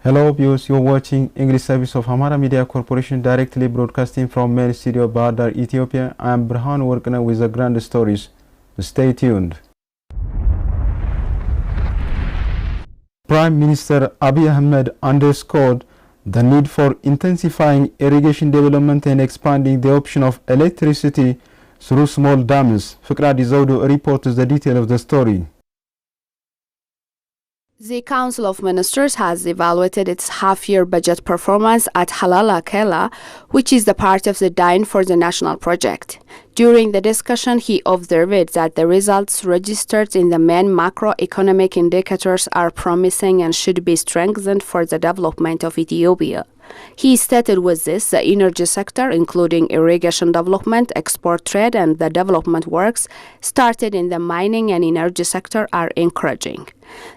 Hello viewers, you're watching English service of Amhara Media Corporation directly broadcasting from main studio Badar, Ethiopia. I am Rahman working with the grand stories. Stay tuned. Prime Minister Abiy Ahmed underscored the need for intensifying irrigation development and expanding the option of electricity through small dams. Fikradi Zaudu reports the detail of the story. The Council of Ministers has evaluated its half-year budget performance at Halala Kela, which is the part of the Dine for the national project. During the discussion, he observed that the results registered in the main macroeconomic indicators are promising and should be strengthened for the development of Ethiopia. He stated with this, the energy sector, including irrigation development, export trade, and the development works started in the mining and energy sector are encouraging.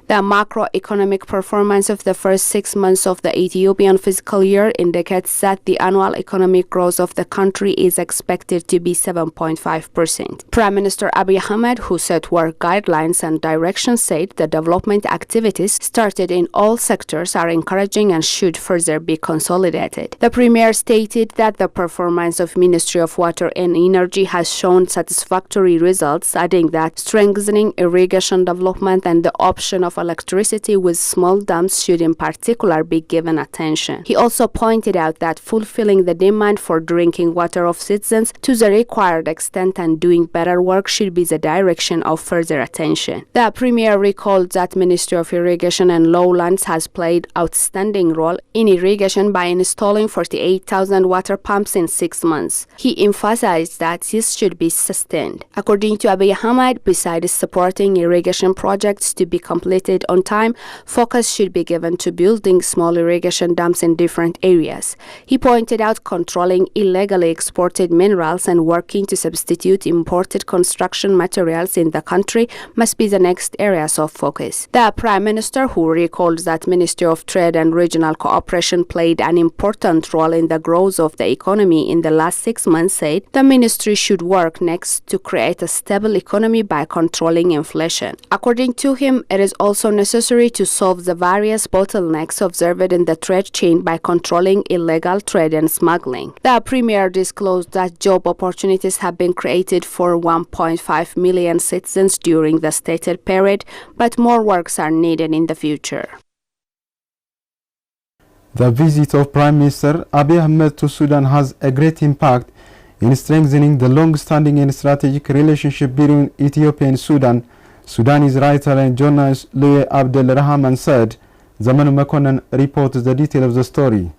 The macroeconomic performance of the first 6 months of the Ethiopian fiscal year indicates that the annual economic growth of the country is expected to be 7.5%. Prime Minister Abiy Ahmed, who set work guidelines and directions, said the development activities started in all sectors are encouraging and should further be consolidated. The Premier stated that the performance of Ministry of Water and Energy has shown satisfactory results, adding that strengthening irrigation development and the option of electricity with small dams should in particular be given attention. He also pointed out that fulfilling the demand for drinking water of citizens to the required extent and doing better work should be the direction of further attention. The Premier recalled that Ministry of Irrigation and Lowlands has played outstanding role in irrigation by installing 48,000 water pumps in 6 months. He emphasized that this should be sustained. According to Abiy Ahmed, besides supporting irrigation projects to be completed on time, focus should be given to building small irrigation dams in different areas. He pointed out controlling illegally exported minerals and working to substitute imported construction materials in the country must be the next areas of focus. The Prime Minister, who recalled that Ministry of Trade and Regional Cooperation played an important role in the growth of the economy in the last 6 months, said the ministry should work next to create a stable economy by controlling inflation. According to him, it is also necessary to solve the various bottlenecks observed in the trade chain by controlling illegal trade and smuggling. The Premier disclosed that job opportunities have been created for 1.5 million citizens during the stated period, but more works are needed in the future. The visit of Prime Minister Abiy Ahmed to Sudan has a great impact in strengthening the long-standing and strategic relationship between Ethiopia and Sudan. Sudanese writer and journalist Abdel Rahman said. Zaman Mekonnen reports the detail of the story.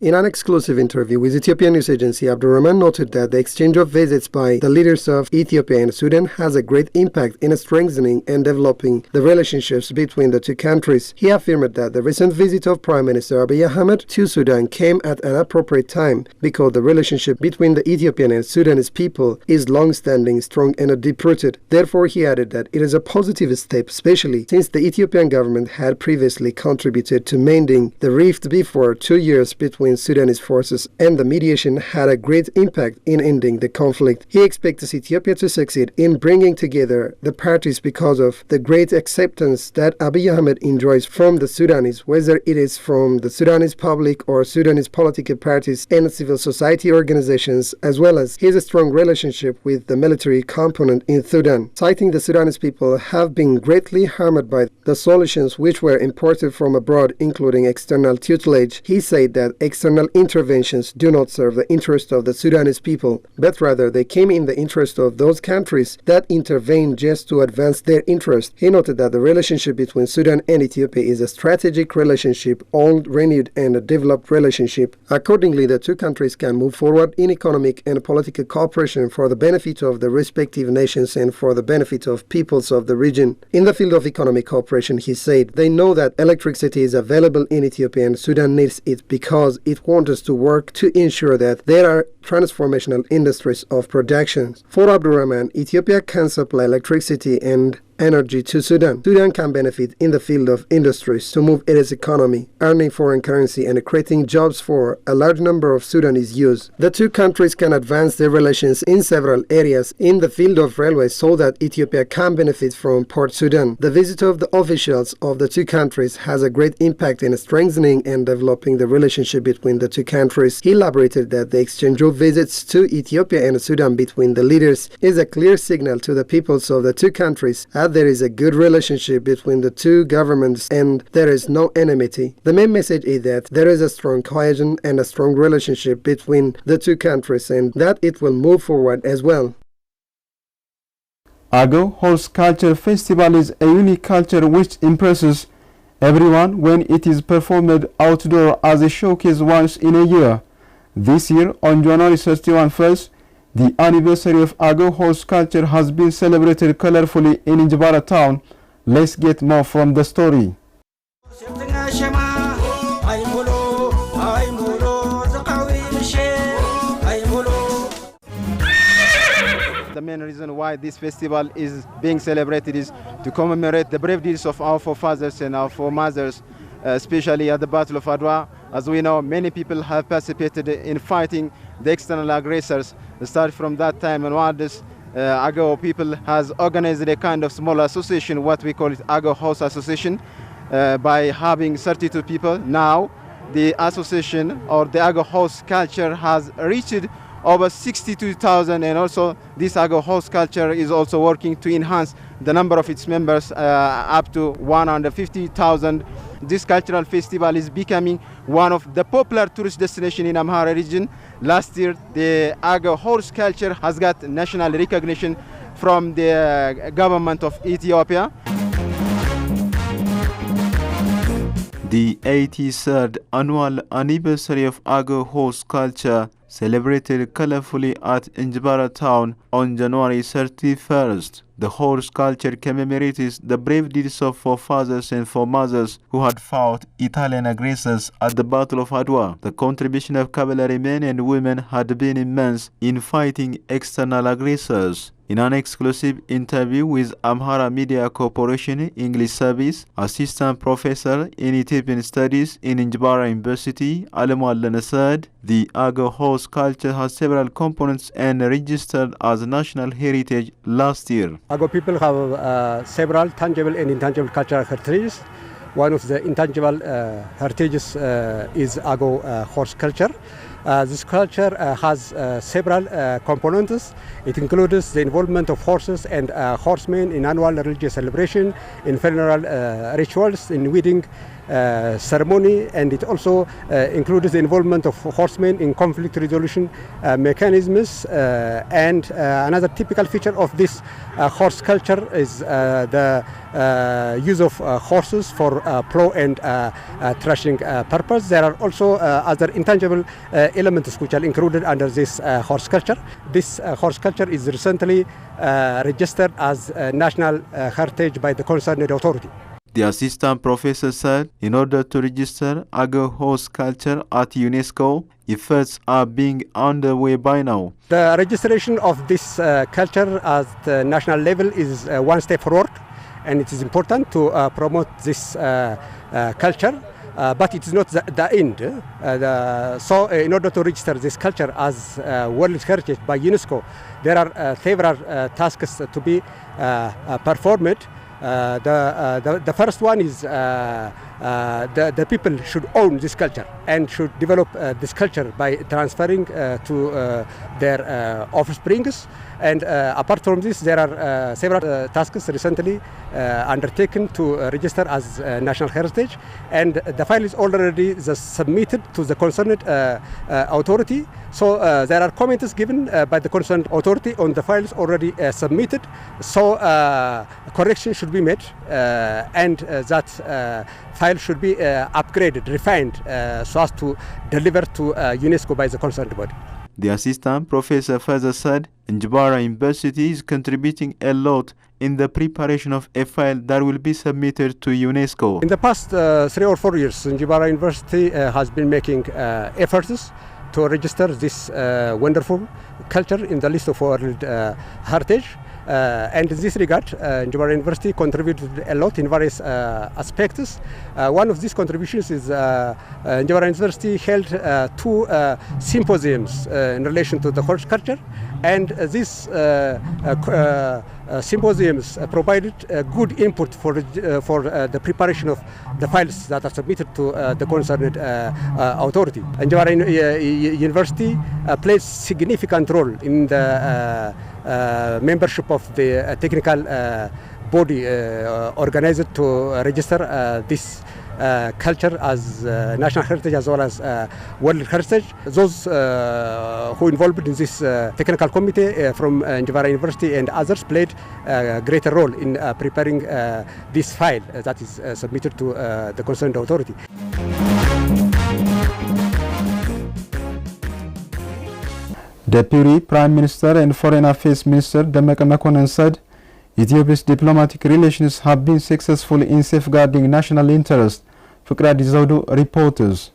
In an exclusive interview with Ethiopian news agency, Rahman noted that the exchange of visits by the leaders of Ethiopia and Sudan has a great impact in strengthening and developing the relationships between the two countries. He affirmed that the recent visit of Prime Minister Abiy Ahmed to Sudan came at an appropriate time because the relationship between the Ethiopian and Sudanese people is long-standing, strong and deep-rooted. Therefore, he added that it is a positive step, especially since the Ethiopian government had previously contributed to mending the rift before 2 years between Sudanese forces, and the mediation had a great impact in ending the conflict. He expects Ethiopia to succeed in bringing together the parties because of the great acceptance that Abiy Ahmed enjoys from the Sudanese, whether it is from the Sudanese public or Sudanese political parties and civil society organizations, as well as his strong relationship with the military component in Sudan. Citing the Sudanese people have been greatly harmed by the solutions which were imported from abroad, including external tutelage, he said that external interventions do not serve the interest of the Sudanese people, but rather they came in the interest of those countries that intervened just to advance their interest. He noted that the relationship between Sudan and Ethiopia is a strategic relationship, old, renewed, and a developed relationship. Accordingly, the two countries can move forward in economic and political cooperation for the benefit of the respective nations and for the benefit of peoples of the region. In the field of economic cooperation, he said, they know that electricity is available in Ethiopia and Sudan needs it because it wants us to work to ensure that there are transformational industries of production. For Rahman, Ethiopia can supply electricity and energy to Sudan. Sudan can benefit in the field of industries to move its economy, earning foreign currency and creating jobs for a large number of Sudanese youth. The two countries can advance their relations in several areas in the field of railways so that Ethiopia can benefit from Port Sudan. The visit of the officials of the two countries has a great impact in strengthening and developing the relationship between the two countries. He elaborated that the exchange of visits to Ethiopia and Sudan between the leaders is a clear signal to the peoples of the two countries that there is a good relationship between the two governments and there is no enmity. The main message is that there is a strong cohesion and a strong relationship between the two countries and that it will move forward as well. Agar Horse Culture Festival is a unique culture which impresses everyone when it is performed outdoor as a showcase once in a year. This year, on January 31 1st, the anniversary of Agar Horse Culture has been celebrated colorfully in Njibara town. Let's get more from the story. The main reason why this festival is being celebrated is to commemorate the brave deeds of our forefathers and our foremothers, especially at the Battle of Adwa. As we know, many people have participated in fighting the external aggressors. Start from that time onwards, Agar people has organized a kind of small association, what we call it Agar Horse Association, by having 32 people. Now, the association or the Agar Horse Culture has reached over 62,000, and also this Agar Horse Culture is also working to enhance the number of its members up to 150,000. This cultural festival is becoming one of the popular tourist destinations in Amhara region. Last year, the Agar Horse Culture has got national recognition from the government of Ethiopia. The 83rd annual anniversary of Agar Horse Culture celebrated colorfully at Njibara town on January 31st. The horse culture commemorates the brave deeds of forefathers and foremothers who had fought Italian aggressors at the Battle of Adwa. The contribution of cavalry men and women had been immense in fighting external aggressors. In an exclusive interview with Amhara Media Corporation English Service, Assistant Professor in Ethiopian Studies in Njibara University, Alemwal said, the Agar Horse Culture has several components and registered as national heritage last year. Agar people have several tangible and intangible cultural heritages. One of the intangible heritages is Agar horse culture. This culture has several components. It includes the involvement of horses and horsemen in annual religious celebration, in funeral rituals, in wedding ceremony, and it also includes the involvement of horsemen in conflict resolution mechanisms. And another typical feature of this horse culture is the use of horses for plow and threshing purpose. There are also other intangible elements which are included under this horse culture. This horse culture is recently registered as national heritage by the concerned authority. The assistant professor said, in order to register Agar Horse Culture at UNESCO, efforts are being underway by now. The registration of this culture at the national level is one step forward, and it is important to promote this culture. But it is not the end. So in order to register this culture as World Heritage by UNESCO, there are several tasks to be performed. The first one is the people should own this culture and should develop this culture by transferring to their offsprings. And apart from this, there are several tasks recently undertaken to register as national heritage, and the file is already submitted to the concerned authority. So there are comments given by the concerned authority on the files already submitted. So correction should be made, and that file should be upgraded, refined, so as to deliver to UNESCO by the concerned body. The assistant professor further said, Njibara University is contributing a lot in the preparation of a file that will be submitted to UNESCO. In the past 3 or 4 years, Njibara University has been making efforts to register this wonderful culture in the list of World Heritage. And in this regard, Amhara University contributed a lot in various aspects. One of these contributions is Amhara University held 2 symposiums in relation to the horse culture, and these symposiums provided good input for the preparation of the files that are submitted to the concerned authority. Amhara University plays significant role in the membership of the technical body organized to register this culture as national heritage as well as world heritage. Those who involved in this technical committee from Amhara University and others played a greater role in preparing this file that is submitted to the concerned authority. Deputy Prime Minister and Foreign Affairs Minister AMECO said Ethiopia's diplomatic relations have been successful in safeguarding national interest. Fukrad Izaudu reporters.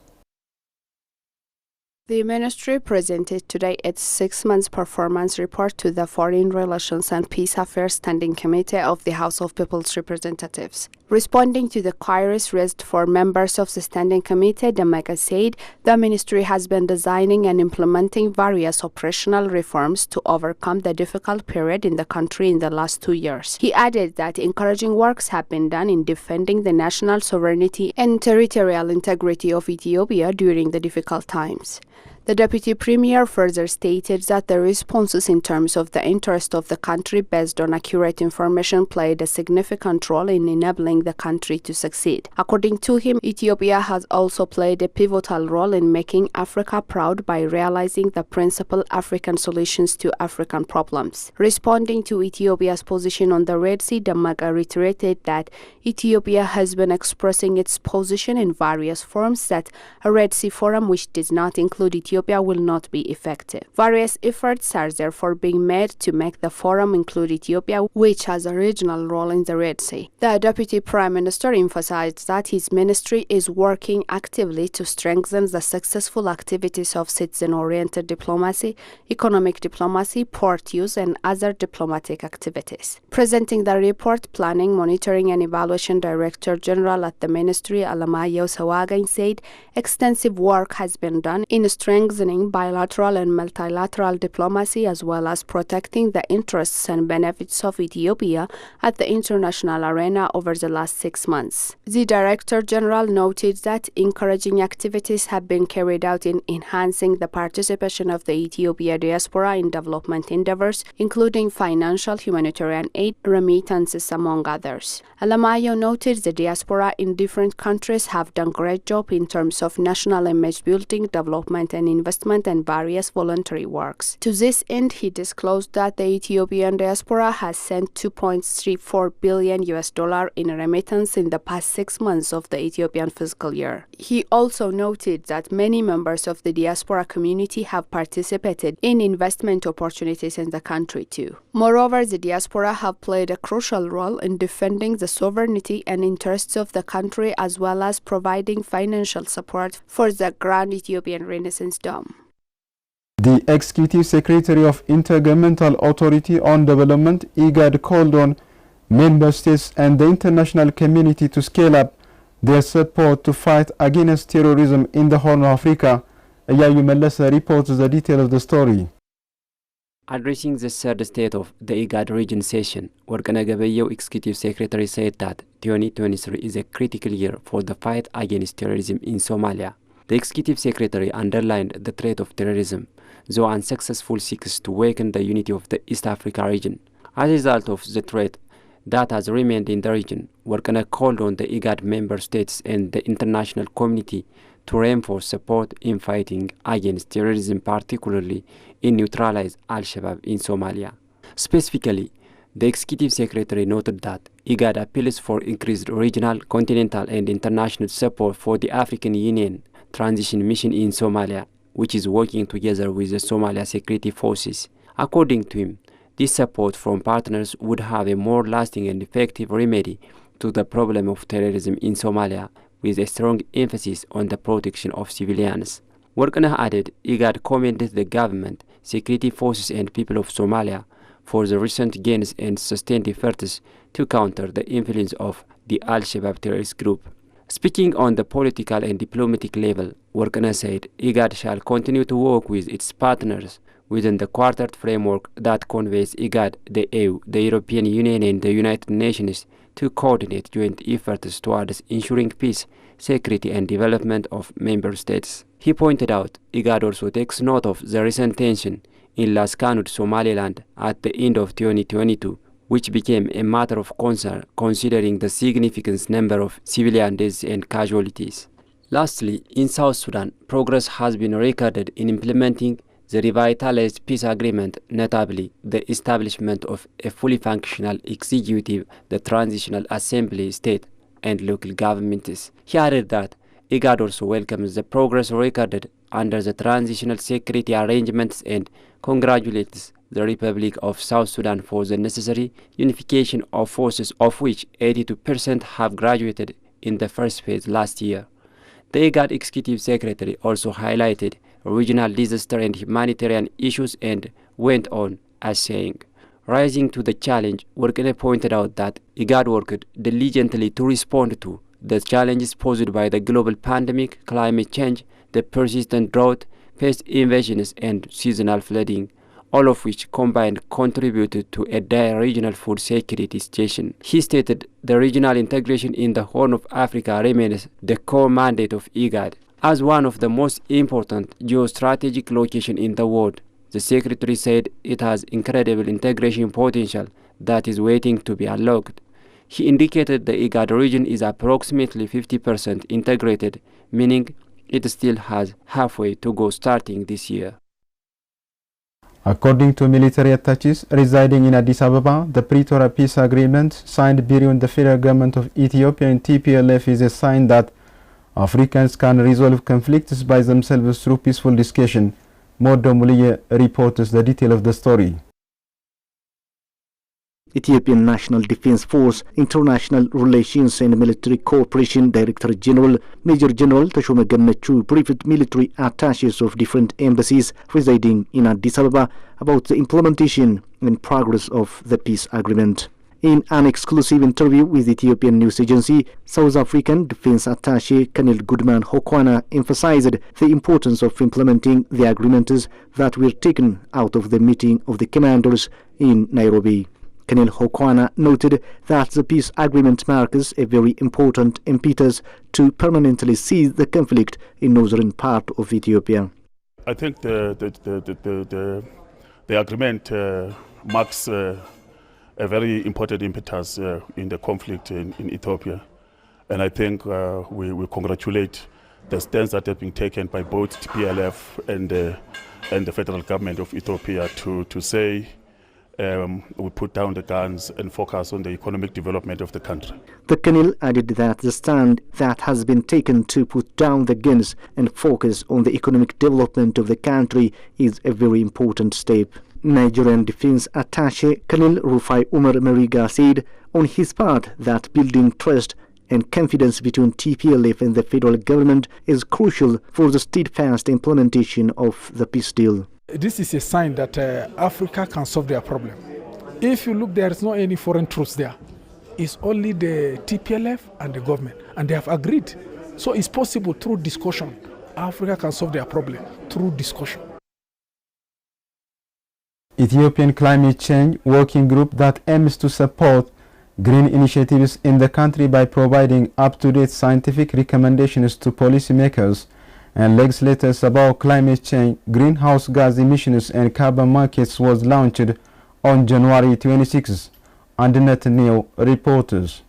The ministry presented today its 6-month performance report to the Foreign Relations and Peace Affairs Standing Committee of the House of People's Representatives. Responding to the queries raised for members of the Standing Committee, AMECO said the ministry has been designing and implementing various operational reforms to overcome the difficult period in the country in the last 2 years. He added that encouraging works have been done in defending the national sovereignty and territorial integrity of Ethiopia during the difficult times. The Deputy Premier further stated that the responses in terms of the interest of the country based on accurate information played a significant role in enabling the country to succeed. According to him, Ethiopia has also played a pivotal role in making Africa proud by realizing the principal African solutions to African problems. Responding to Ethiopia's position on the Red Sea, AMECO reiterated that Ethiopia has been expressing its position in various forms that a Red Sea forum which does not include Ethiopia will not be effective. Various efforts are therefore being made to make the forum include Ethiopia, which has a regional role in the Red Sea. The Deputy Prime Minister emphasized that his ministry is working actively to strengthen the successful activities of citizen-oriented diplomacy, economic diplomacy, port use, and other diplomatic activities. Presenting the report, Planning, Monitoring and Evaluation Director General at the Ministry, Alamayo Sawagin, said extensive work has been done in strengthening bilateral and multilateral diplomacy as well as protecting the interests and benefits of Ethiopia at the international arena over the last 6 months. The Director General noted that encouraging activities have been carried out in enhancing the participation of the Ethiopia diaspora in development endeavors, including financial, humanitarian aid, remittances, among others. Alamayo noted the diaspora in different countries have done great job in terms of national image building, development and investment and various voluntary works. To this end, he disclosed that the Ethiopian diaspora has sent $2.34 billion in remittance in the past 6 months of the Ethiopian fiscal year. He also noted that many members of the diaspora community have participated in investment opportunities in the country too. Moreover, the diaspora have played a crucial role in defending the sovereignty and interests of the country as well as providing financial support for the Grand Ethiopian Renaissance Dome. The Executive Secretary of Intergovernmental Authority on Development, IGAD, called on member states and the international community to scale up their support to fight against terrorism in the Horn of Africa. Ayayu Melesa reports the detail of the story. Addressing the third state of the IGAD region session, Workana Gabayo Executive Secretary said that 2023 is a critical year for the fight against terrorism in Somalia. The Executive Secretary underlined the threat of terrorism, though unsuccessful, seeks to weaken the unity of the East Africa region. As a result of the threat that has remained in the region, Workana called on the IGAD member states and the international community to reinforce support in fighting against terrorism, particularly in neutralize Al-Shabaab in Somalia. Specifically, the Executive Secretary noted that IGAD appeals for increased regional, continental and international support for the African Union transition mission in Somalia, which is working together with the Somalia security forces. According to him, this support from partners would have a more lasting and effective remedy to the problem of terrorism in Somalia, with a strong emphasis on the protection of civilians. Workana added, IGAD commended the government, security forces and people of Somalia for the recent gains and sustained efforts to counter the influence of the Al-Shabaab terrorist group. Speaking on the political and diplomatic level, Workana said IGAD shall continue to work with its partners within the quartet framework that conveys IGAD, the EU, the European Union and the United Nations to coordinate joint efforts towards ensuring peace, security and development of member states. He pointed out IGAD also takes note of the recent tension in Las Kanud, Somaliland at the end of 2022, which became a matter of concern considering the significant number of civilian deaths and casualties. Lastly, in South Sudan, progress has been recorded in implementing the revitalized peace agreement, notably the establishment of a fully functional executive, the transitional assembly, state and local governments. He added that IGAD also welcomes the progress recorded under the transitional security arrangements and congratulates the Republic of South Sudan for the necessary unification of forces, of which 82% have graduated in the first phase last year. The IGAD Executive Secretary also highlighted regional disaster and humanitarian issues and went on as saying, rising to the challenge, Workene pointed out that IGAD worked diligently to respond to the challenges posed by the global pandemic, climate change, the persistent drought, pest invasions and seasonal flooding, all of which combined contributed to a dire regional food security situation. He stated the regional integration in the Horn of Africa remains the core mandate of IGAD. As one of the most important geostrategic locations in the world, the Secretary said it has incredible integration potential that is waiting to be unlocked. He indicated the IGAD region is approximately 50% integrated, meaning it still has halfway to go starting this year. According to military attaches residing in Addis Ababa, the Pretoria peace agreement signed between the federal government of Ethiopia and TPLF is a sign that Africans can resolve conflicts by themselves through peaceful discussion. Modo Muliye reports the detail of the story. Ethiopian National Defense Force International Relations and Military Cooperation Director General Major General Tashome Gannachu briefed military attaches of different embassies residing in Addis Ababa about the implementation and progress of the peace agreement. In an exclusive interview with Ethiopian news agency, South African Defense Attaché Colonel Goodman Hokwana emphasized the importance of implementing the agreements that were taken out of the meeting of the commanders in Nairobi. Colonel Hokwana noted that the peace agreement marks a very important impetus to permanently cease the conflict in northern part of Ethiopia. I think the agreement marks a very important impetus in the conflict in Ethiopia, and I think we congratulate the stance that has been taken by both TPLF and the federal government of Ethiopia to say we put down the guns and focus on the economic development of the country. The colonel added that the stand that has been taken to put down the guns and focus on the economic development of the country is a very important step. Nigerian Defense Attaché Colonel Rufai Umar Mariga said on his part that building trust and confidence between TPLF and the federal government is crucial for the steadfast implementation of the peace deal. This is a sign that Africa can solve their problem. If you look, there is not any foreign troops there. It's only the TPLF and the government, and they have agreed. So it's possible through discussion. Africa can solve their problem through discussion. Ethiopian Climate Change Working Group that aims to support green initiatives in the country by providing up-to-date scientific recommendations to policymakers and legislators about climate change, greenhouse gas emissions and carbon markets was launched on January 26. Andinet Neo reporters.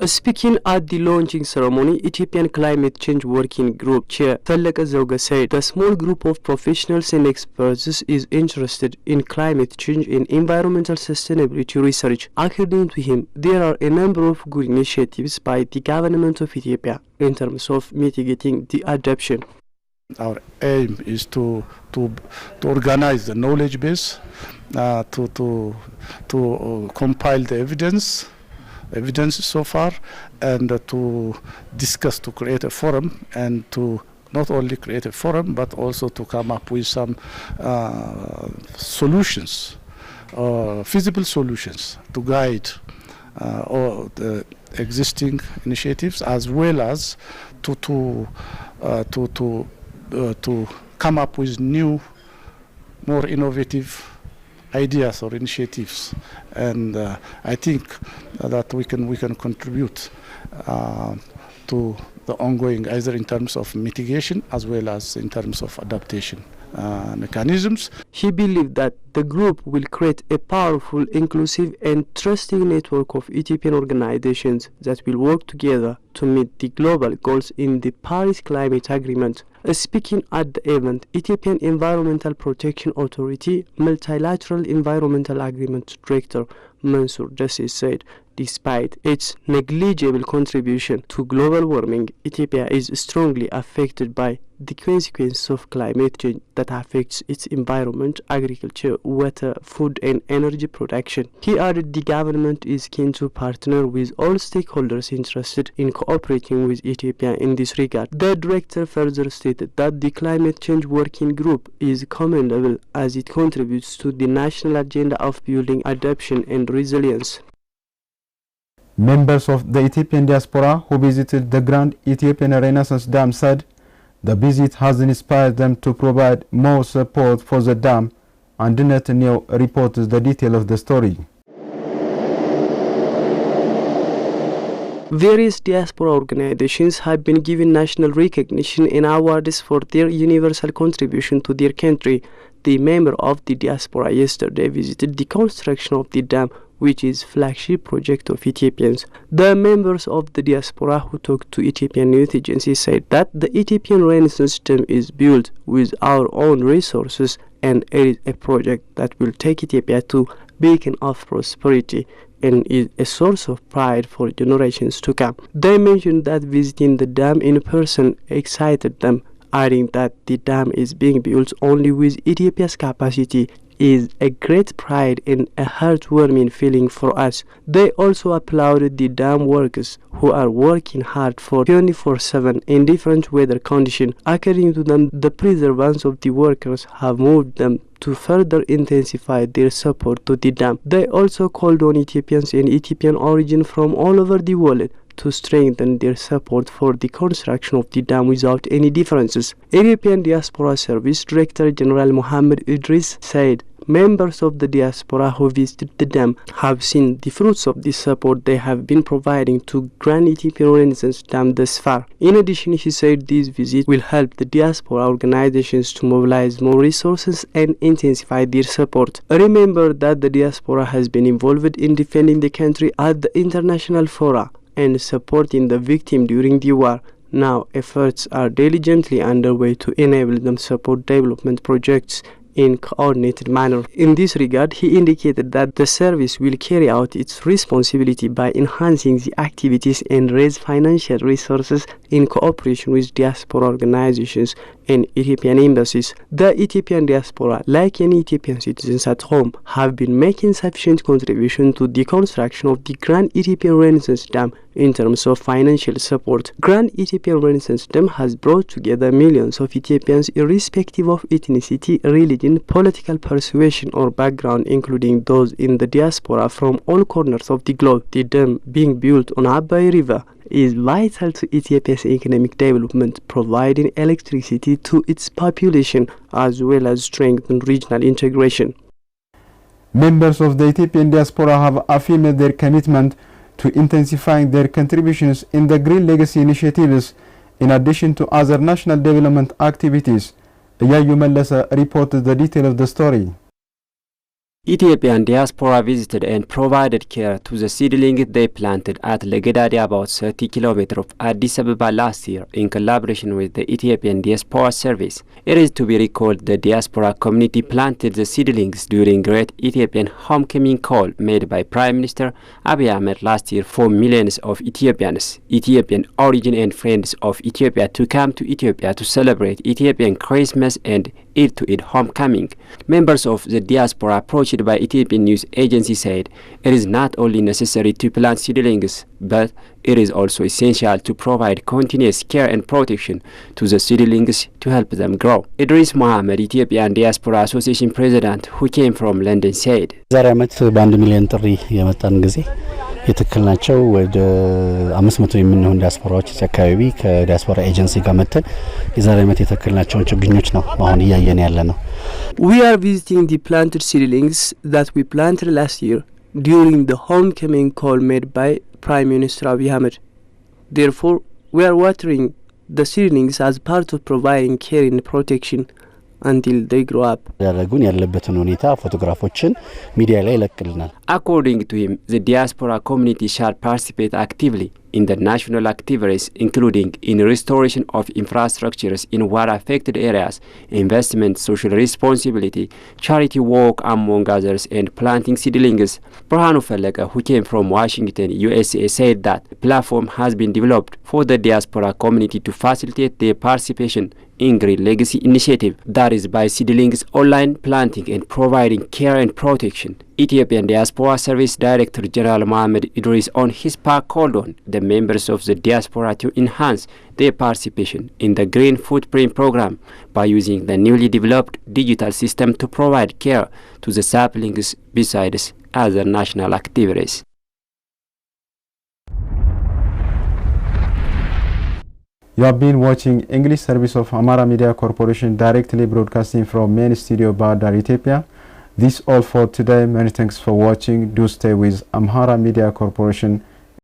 Speaking at the launching ceremony, Ethiopian Climate Change Working Group Chair Thaleka Zauga said the small group of professionals and experts is interested in climate change and environmental sustainability research. According to him, there are a number of good initiatives by the government of Ethiopia in terms of mitigating the adaptation. Our aim is to organize the knowledge base, to compile the evidence so far, and to discuss, to create a forum, and to not only create a forum but also to come up with some solutions feasible solutions to guide all the existing initiatives, as well as to come up with new, more innovative ideas or initiatives. And I think that we can contribute to the ongoing, either in terms of mitigation as well as in terms of adaptation mechanisms. He believed that the group will create a powerful, inclusive and trusting network of Ethiopian organizations that will work together to meet the global goals in the Paris Climate Agreement. Speaking at the event, Ethiopian Environmental Protection Authority Multilateral Environmental Agreement Director Mansour Desi said, despite its negligible contribution to global warming, Ethiopia is strongly affected by the consequences of climate change that affects its environment, agriculture, water, food and energy production. He added the government is keen to partner with all stakeholders interested in cooperating with Ethiopia in this regard. The director further stated that the climate change working group is commendable as it contributes to the national agenda of building adaptation and resilience. Members of the Ethiopian diaspora who visited the Grand Ethiopian Renaissance Dam said the visit has inspired them to provide more support for the dam, and Netanyahu reports the detail of the story. Various diaspora organizations have been given national recognition and awards for their universal contribution to their country. The member of the diaspora yesterday visited the construction of the dam, which is flagship project of Ethiopians. The members of the diaspora who talked to Ethiopian Youth Agency said that the Ethiopian Renaissance Dam is built with our own resources, and it is a project that will take Ethiopia to beacon of prosperity and is a source of pride for generations to come. They mentioned that visiting the dam in person excited them, adding that the dam is being built only with Ethiopia's capacity is a great pride and a heartwarming feeling for us. They also applauded the dam workers who are working hard for 24/7 in different weather conditions. According to them, the perseverance of the workers have moved them to further intensify their support to the dam. They also called on Ethiopians and Ethiopian origin from all over the world to strengthen their support for the construction of the dam without any differences. Ethiopian Diaspora Service Director General Mohammed Idris said members of the diaspora who visited the dam have seen the fruits of the support they have been providing to Grand Ethiopian Renaissance Dam thus far. In addition, he said this visit will help the diaspora organizations to mobilize more resources and intensify their support. Remember that the diaspora has been involved in defending the country at the international fora and supporting the victim during the war. Now, efforts are diligently underway to enable them support development projects in coordinated manner. In this regard, he indicated that the service will carry out its responsibility by enhancing the activities and raise financial resources in cooperation with diaspora organizations and Ethiopian embassies. The Ethiopian diaspora, like any Ethiopian citizens at home, have been making sufficient contribution to the construction of the Grand Ethiopian Renaissance Dam in terms of financial support. Grand Ethiopian Renaissance Dam has brought together millions of Ethiopians irrespective of ethnicity, religion, political persuasion or background, including those in the diaspora from all corners of the globe. The dam, being built on Agar River, is vital to Ethiopia's economic development, providing electricity to its population as well as strengthen regional integration. Members of the Ethiopian diaspora have affirmed their commitment to intensifying their contributions in the Green Legacy initiatives in addition to other national development activities. Yayu Mellesa reported the detail of the story. Ethiopian diaspora visited and provided care to the seedlings they planted at Legedadi, about 30 kilometers of Addis Ababa last year, in collaboration with the Ethiopian Diaspora Service. It is to be recalled the diaspora community planted the seedlings during Great Ethiopian Homecoming call made by Prime Minister Ahmed last year for millions of Ethiopians, Ethiopian origin and friends of Ethiopia to come to Ethiopia to celebrate Ethiopian Christmas and Eid to Eid homecoming. Members of the diaspora approached published by Ethiopian news agency said it is not only necessary to plant seedlings, but it is also essential to provide continuous care and protection to the seedlings to help them grow. Idris Mohammed, Ethiopian Diaspora Association president, who came from London, said, ዛሬ ዓመት በ1 ሚሊዮን ጥሪ የመጣን ጊዜ የተከልናቸው ወደ 500 የሚሆኑ ዲያስፖራዎች አካባቢ ከዲያስፖራ ኤጀንሲ ጋር መተን የዛሬ ዓመት የተከልናቸውን ችግኞች ነው አሁን እያየን ያለ ነው። We are visiting the planted seedlings that we planted last year during the homecoming call made by Prime Minister Ahmed. Therefore, we are watering the seedlings as part of providing care and protection until they grow up. ያደረጉን ያለበትን ሁኔታ ፎቶግራፎችን ሚዲያ ላይ ይለቅልናል። According to him, the diaspora community shall participate actively in the national activities, including in restoration of infrastructures in war-affected areas, investment, social responsibility, charity work, among others, and planting seedlings. Burhanu Feleka, who came from Washington, USA, said that the platform has been developed for the diaspora community to facilitate their participation in Green Legacy initiative, that is by seedlings online planting and providing care and protection. Ethiopian Diaspora Service Director General Mohammed Idris on his part called on the members of the diaspora to enhance their participation in the Green Footprint program by using the newly developed digital system to provide care to the saplings besides other national activities. You have been watching English service of Amhara Media Corporation directly broadcasting from main studio Badar, Ethiopia. This all for today. Many thanks for watching. Do stay with Amhara Media Corporation.